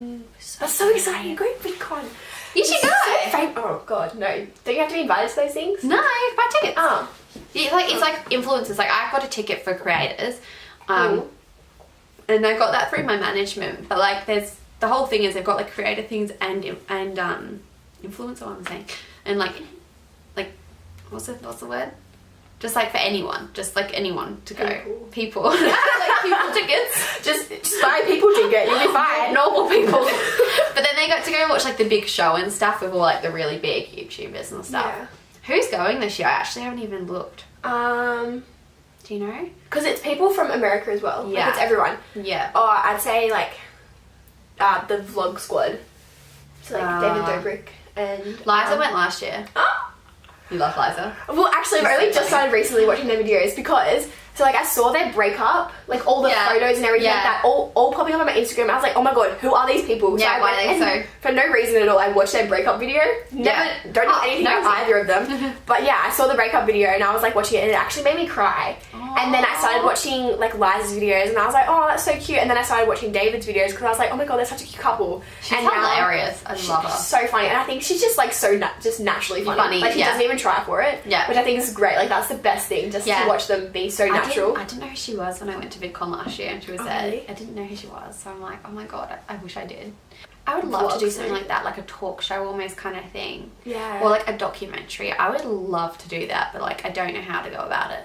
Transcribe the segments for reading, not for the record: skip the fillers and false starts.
That's so exciting. Go to VidCon. You should go. Oh god, no. Don't you have to be invited to those things? No, buy tickets. Oh. Yeah, like it's like influencers. Like I got a ticket for creators, and I got that through my management. But like, there's the whole thing is they've got like creator things and influencer. What I'm saying, and like what's the word? Just like for anyone, just like anyone to go. People. Like people tickets. Just buy people ticket, you'll be fine. Normal people. But then they got to go watch like the big show and stuff with all like the really big YouTubers and stuff. Yeah. Who's going this year? I actually haven't even looked. Do you know? Because it's people from America as well. Yeah. Like it's everyone. Yeah. Or I'd say like the Vlog Squad. So like David Dobrik and Liza went last year. You love Liza. Well, actually, I've only just started recently watching their videos because, so like I saw their breakup, like all the photos and everything like that, all popping up on my Instagram. I was like, oh my god, who are these people? So Yeah, why are they so? For no reason at all, I watched their breakup video. Don't know anything about either of them. But yeah, I saw the breakup video and I was like watching it and it actually made me cry. And then I started watching like Liza's videos and I was like, oh, that's so cute. And then I started watching David's videos because I was like, oh my god, they're such a cute couple. She's and hilarious. I love her. She's so funny, and I think she's just like so just naturally funny. Like she doesn't even try for it. Yeah. Which I think is great. Like that's the best thing, just to watch them be so natural. I didn't know who she was when I went to VidCon last year and she was there. Really? I didn't know who she was. So I'm like, oh my god, I wish I did. I would love to do something like that, like a talk show almost kind of thing. Yeah. Or like a documentary. I would love to do that, but like I don't know how to go about it.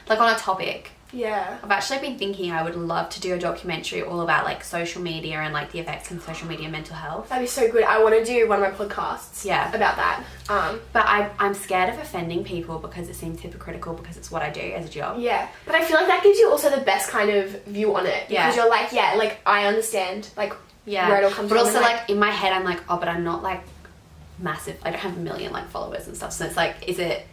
Like on a topic. Yeah. I've actually been thinking I would love to do a documentary all about like social media and like the effects of social media mental health. That'd be so good. I want to do one of my podcasts about that. But I'm scared of offending people because it seems hypocritical because it's what I do as a job. Yeah. But I feel like that gives you also the best kind of view on it. Because you're like, like I understand like where it all comes from. But also like in my head I'm like, oh, but I'm not like massive. I don't have a million like followers and stuff. So it's like, is it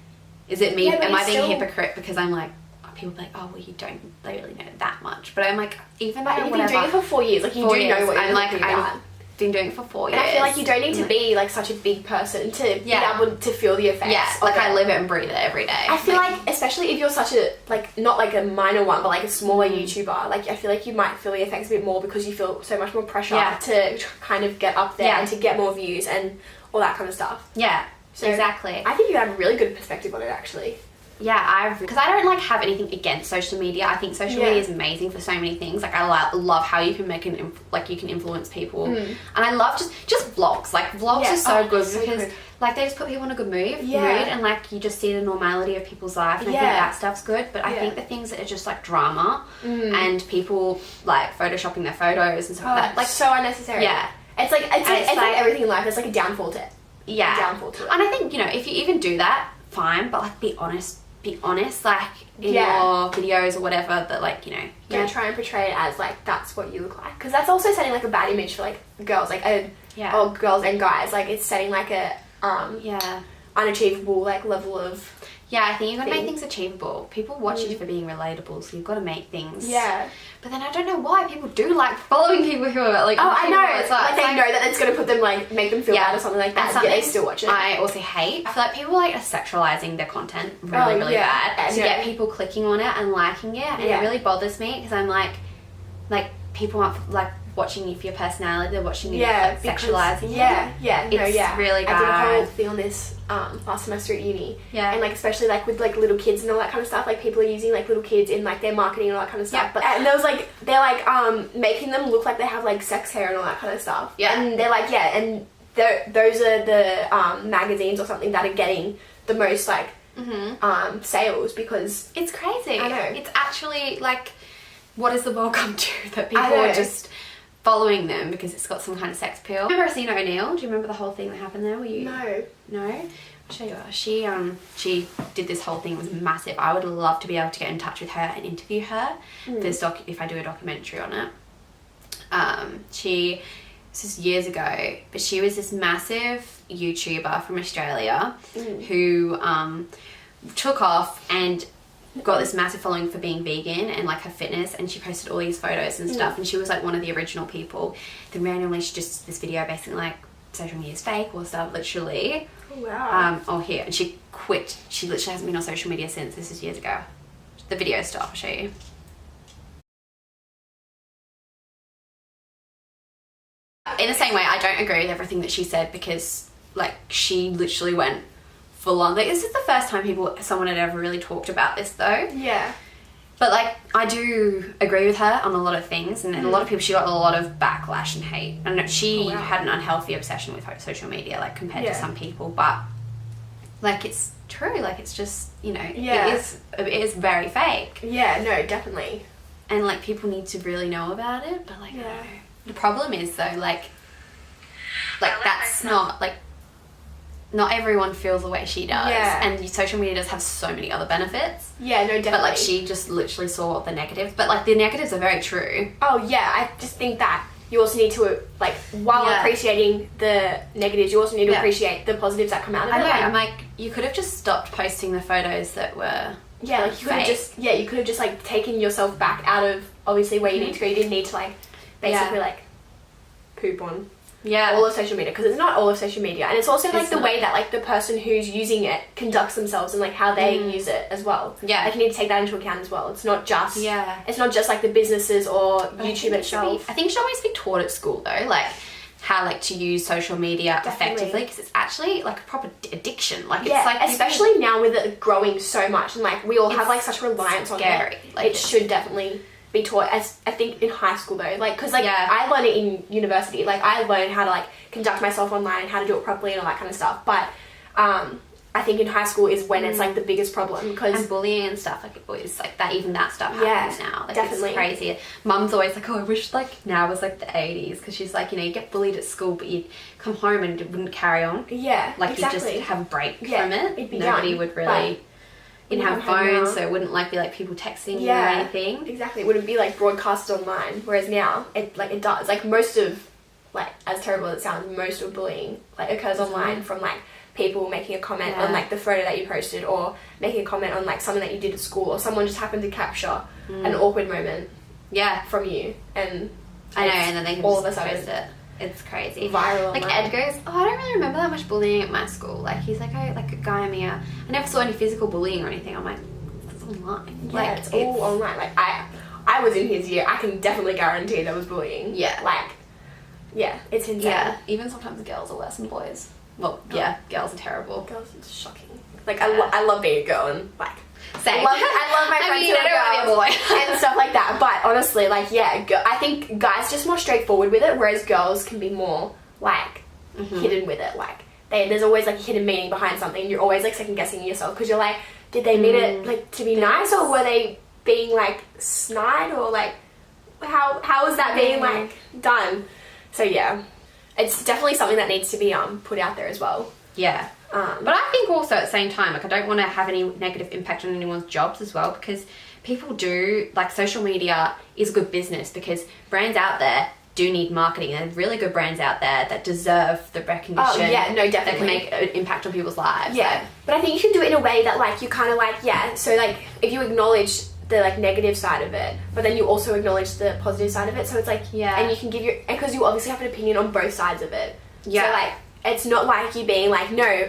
me? Am I being a hypocrite because I'm like, people be like, oh well, you don't really know that much, but I'm like, even though you've been doing it for 4 years, like you do know what you're talking about. I've been doing it for 4 years. And I feel like you don't need to be like such a big person to be able to feel the effects. Yeah, like I live it and breathe it every day. I feel like especially if you're such a like not like a minor one, but like a smaller YouTuber, like I feel like you might feel the effects a bit more because you feel so much more pressure to kind of get up there and to get more views and all that kind of stuff. Yeah, so exactly. I think you have a really good perspective on it actually. Yeah, because I don't like have anything against social media. I think social media is amazing for so many things. Like I love how you can make you can influence people, and I love just vlogs. Like vlogs are so good because like they just put people in a good mood, and like you just see the normality of people's life. And I think that stuff's good. But I think the things that are just like drama and people like photoshopping their photos and stuff like that, like so unnecessary. Yeah, it's like everything in life. It's like a downfall to it. Yeah, downfall to it. And I think if you even do that, fine. But like be honest like in your videos or whatever, that like don't try and portray it as like that's what you look like, because that's also setting like a bad image for like girls, like or girls and guys. Like it's setting like a unachievable like level of I think you've got to make things achievable. People watch you for being relatable, so you've got to make things. But then I don't know why people do like following people who are like. Oh, I know. Like they know that it's going to put them like make them feel bad or something like that. Yet they still watch it. I also hate. I feel like people like are sexualizing their content really bad to get people clicking on it and liking it, and it really bothers me because I'm like people aren't like watching you for your personality, they're watching you like sexualizing it. It's really bad. I did a whole thing on this last semester at uni. And like especially like with like little kids and all that kind of stuff, like people are using like little kids in like their marketing and all that kind of stuff. But and there was like they're like making them look like they have like sex hair and all that kind of stuff. And they're like and those are the magazines or something that are getting the most like sales, because it's crazy. I know. It's actually like, what has the world come to that people are just following them because it's got some kind of sex appeal. Remember Asina O'Neill? Do you remember the whole thing that happened there? No? I'll show you her. She did this whole thing. It was massive. I would love to be able to get in touch with her and interview her if I do a documentary on it. This is years ago, but she was this massive YouTuber from Australia who took off and got this massive following for being vegan and like her fitness, and she posted all these photos and stuff, and she was like one of the original people. Then randomly she just this video basically like social media is fake or stuff, literally. Here, and she quit. She literally hasn't been on social media since. This is years ago. The video stopped. I'll show you. in the same way, I don't agree with everything that she said because, like, she literally went full on. Like, this is the first time someone had ever really talked about this, though. Yeah. But, like, I do agree with her on a lot of things, and a lot of people, she got a lot of backlash and hate. And she had an unhealthy obsession with social media, like, compared to some people. But, like, it's true. Like, it's just, you know, it is very fake. Yeah, no, definitely. And, like, people need to really know about it. But, like, the problem is, though, like that's not, like, not everyone feels the way she does. Yeah. And social media does have so many other benefits. Yeah, no, definitely. But, like, she just literally saw the negatives. But, like, the negatives are very true. Oh, yeah. I just think that you also need to, like, while appreciating the negatives, you also need to appreciate the positives that come out of it. I know. I'm like, you could have just stopped posting the photos that were like, you could have just, like, taken yourself back out of, obviously, where you need to go. You didn't need to, like, basically, like, poop on all of social media, because it's not all of social media, and it's also like the way that, like, the person who's using it conducts themselves and, like, how they use it as well. Like, you need to take that into account as well. It's not just like the businesses or YouTube itself. I think it should always be taught at school, though, like how, like, to use social media effectively, because it's actually like a proper addiction. Like, it's like, especially now with it growing so much, and, like, we all have, like, such reliance on it. Like, it should definitely be taught, as I think in high school, though, like, because, like, I learned it in university. Like, I learned how to, like, conduct myself online and how to do it properly and all that kind of stuff, but I think in high school is when it's, like, the biggest problem, because and bullying and stuff, like, it's like that, even that stuff happens now. Like, definitely. It's crazy. Mum's always like, oh, I wish, like, now was like the 80s, because she's like, you know, you get bullied at school, but you'd come home and it wouldn't carry on. Like, you'd just have a break from it. Nobody would really, you didn't have phones, so it wouldn't, like, be like people texting you or anything. Exactly. It wouldn't be, like, broadcasted online, whereas now it does. Like, most of, like, as terrible as it sounds, most of bullying, like, occurs online from, like, people making a comment on, like, the photo that you posted, or making a comment on, like, something that you did at school, or someone just happened to capture an awkward moment from you, and I know, and then they can all just of a sudden post it. It's crazy. Viral. Like, Ed goes, oh, I don't really remember that much bullying at my school. Like, he's like, oh, like, a guy Mia. I never saw any physical bullying or anything. I'm like, it's online. Yeah, like, it's all online. Like, I was in his year. I can definitely guarantee there was bullying. Yeah. Like, yeah, it's insane. Yeah, even sometimes girls are worse than boys. Well, girls are terrible. Girls, it's shocking. Like, I love being a girl, and, like, same. I love my friends who are girls and stuff like that. But honestly, like, I think guys just more straightforward with it, whereas girls can be more, like, hidden with it. Like, there's always, like, a hidden meaning behind something. You're always, like, second guessing yourself, because you're like, did they mean it, like, to be nice, or were they being, like, snide, or, like, how is that being, like, done? So yeah, it's definitely something that needs to be put out there as well. Yeah. But I think also at the same time, like, I don't want to have any negative impact on anyone's jobs as well, because people do, like, social media is good business, because brands out there do need marketing, and really good brands out there that deserve the recognition. Oh, yeah, no, definitely. That can make an impact on people's lives. Yeah. So. But I think you can do it in a way that, like, you kind of, like, so, like, if you acknowledge the, like, negative side of it, but then you also acknowledge the positive side of it, so it's like, and you can give because you obviously have an opinion on both sides of it. So, like, it's not like you being like, no,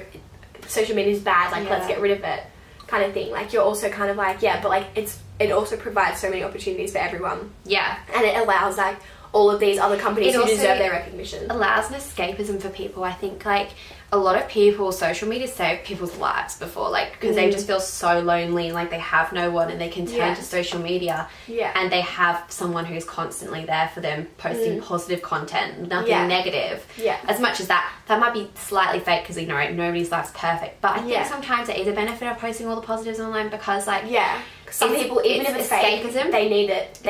social media is bad, like, let's get rid of it, kind of thing. Like, you're also kind of like, but, like, it also provides so many opportunities for everyone. Yeah. And it allows, like, all of these other companies who deserve their recognition. Allows an escapism for people. I think, like, a lot of people, social media saved people's lives before, like, because they just feel so lonely and, like, they have no one, and they can turn to social media and they have someone who's constantly there for them, posting positive content, nothing negative. As much as that might be slightly fake, because, you know, nobody's life's perfect, but I think sometimes there is a benefit of posting all the positives online, because, like, some people, even if it's escapism, fake, they need it.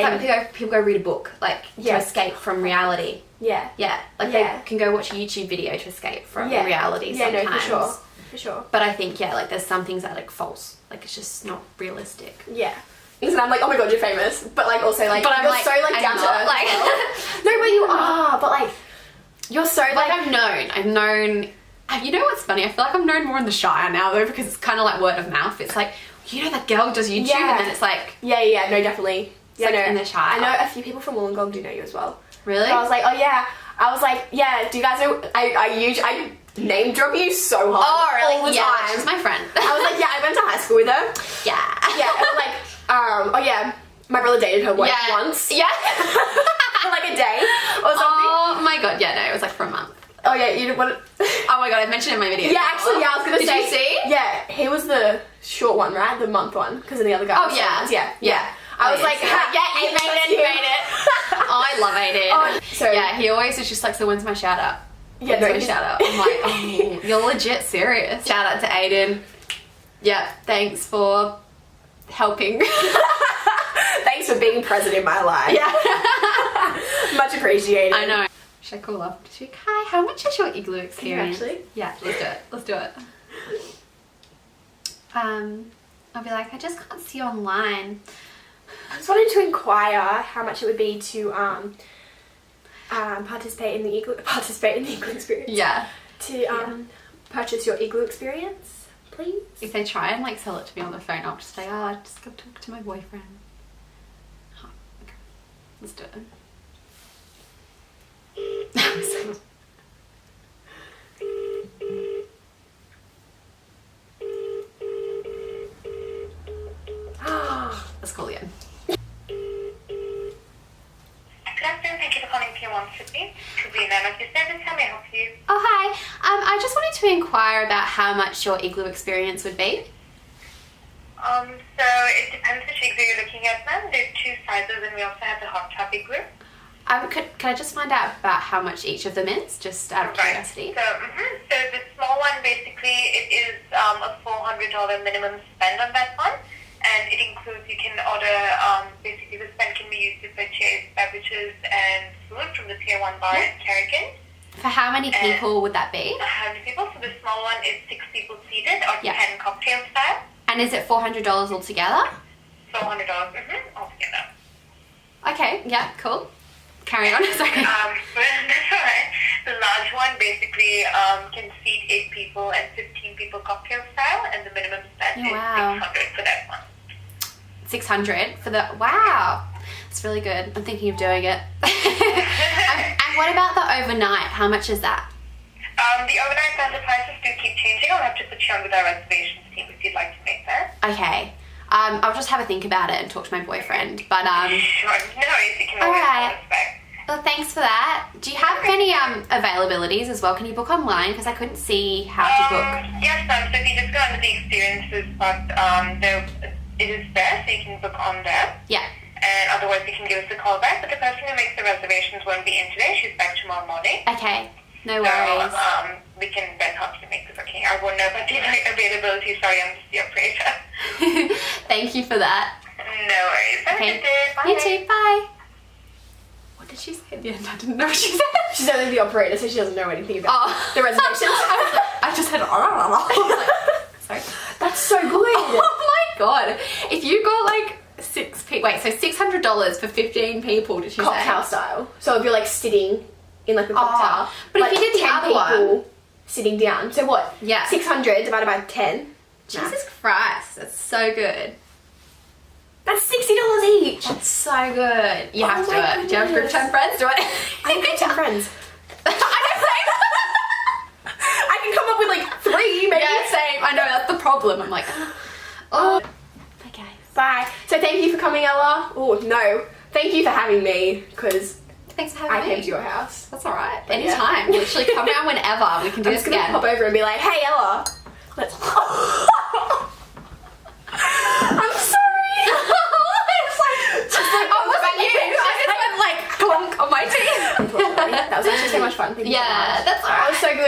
People go read a book, like, to escape from reality. Like, they can go watch a YouTube video to escape from reality sometimes. No, for sure. But I think, like, there's some things that are, like, false. Like, it's just not realistic. And I'm like, oh my god, you're famous. But, like, also, like, you're like, so, like, down to earth. Like, no, but you are. But, like, you're so, like... I've known... You know what's funny? I feel like I'm known more in the Shire now, though, because it's kind of like word of mouth. It's like, you know, that girl does YouTube, and then it's like... No, definitely. It's in the Shire. I know a few people from Wollongong do know you as well. Really? So I was like, do you guys know, I name drop you so hard. Oh, really? All the time. She's my friend. I was like, I went to high school with her. And like, my brother dated her once. For like a day or something. Oh my god, yeah, no, it was like for a month. Oh yeah, you didn't want to... Oh my god, I mentioned it in my video. Yeah, actually, yeah, I was gonna say. Did you see? Yeah, he was the short one, right? The month one, because then the other guy. Oh was yeah, yeah. I was like, yeah, you made it, you made it. Oh, I love Aiden. Oh, so yeah, he always is just like, so when's my shout out? Yeah, no, shout out. I'm like, oh, you're legit serious. Shout out to Aiden. Yeah, thanks for helping. Thanks for being present in my life. Yeah. Much appreciated. I know. Should I call up? Hi, how much is your igloo experience? Can you actually? Yeah, let's do it. Let's do it. I'll be like, I just can't see you online. I just wanted to inquire how much it would be to participate in the igloo experience. Yeah. To purchase your igloo experience, please. If they try and like sell it to me on the phone, I'll just say, oh, I just got to talk to my boyfriend. Oh, okay. Let's do it. Let's call again. Good afternoon, thank you for calling Pier 1 Sydney. Sabrina, like your service, how may I help you? Oh, hi. I just wanted to inquire about how much your igloo experience would be. So it depends which igloo you're looking at, ma'am. There's two sizes and we also have the hot tub igloo. Can I just find out about how much each of them is, just out of curiosity? So, so the small one, basically, it is a $400 minimum spend on that one. And it includes, you can order, basically the spend can be used to purchase beverages and food from the Pier 1 bar in Carrigan. For how many people would that be? How many people? So the small one is 6 people seated or 10 cocktail style. And is it $400 altogether? $400 altogether. Okay, yeah, cool. Carry on, sorry. That's alright. The large one basically can seat 8 people and 15 people cocktail style, and the minimum spend is $600 for that one. 600 for the, wow, it's really good. I'm thinking of doing it. And what about the overnight? How much is that? The overnight the prices do keep changing. I'll have to put you on with our reservations team if you'd like to make that. Okay. I'll just have a think about it and talk to my boyfriend. But sure. No worries. You can always call us back. Well, thanks for that. Do you have any availabilities as well? Can you book online? Because I couldn't see how to book. Yes, so if you just go under the experiences, but it is there, so you can book on there. Yeah. And otherwise, you can give us a call back. But the person who makes the reservations won't be in today. She's back tomorrow morning. Okay. No worries. So, we can then help you make the booking. I won't know about the availability. Sorry, I'm just the operator. Thank you for that. No worries. Have a good day. Bye. You too. Bye. What did she say at the end? I didn't know what she said. She's only the operator, so she doesn't know anything about the reservations. I just had sorry. That's so good. Oh my god. If you got like 6 people, wait, so $600 for 15 people, did you say? Cocktail style. So if you're like sitting in like a cocktail. But if you did the 10 other people one, sitting down. So what? Yeah. 600 divided by 10. Jesus Christ, that's so good. That's $60 each. That's so good. You have to do it. Do you have group chat friends? Do it. I have group chat friends. I can come up with like 3 maybe. Yeah, same. I know, that's the problem. I'm like, oh. Bye guys. Bye. So thank you for coming, Ella. Oh, no. Thank you for having me, because thanks for having me. I came to your house. That's alright. Anytime. Yeah. Literally come around whenever. We can do this again. I'm just gonna pop over and be like, hey Ella. Let's... I'm sorry. It's like, just like, oh, what about you? I just went like clunk on my teeth. That was actually so much fun. Thank you so much. That's alright. That was so good.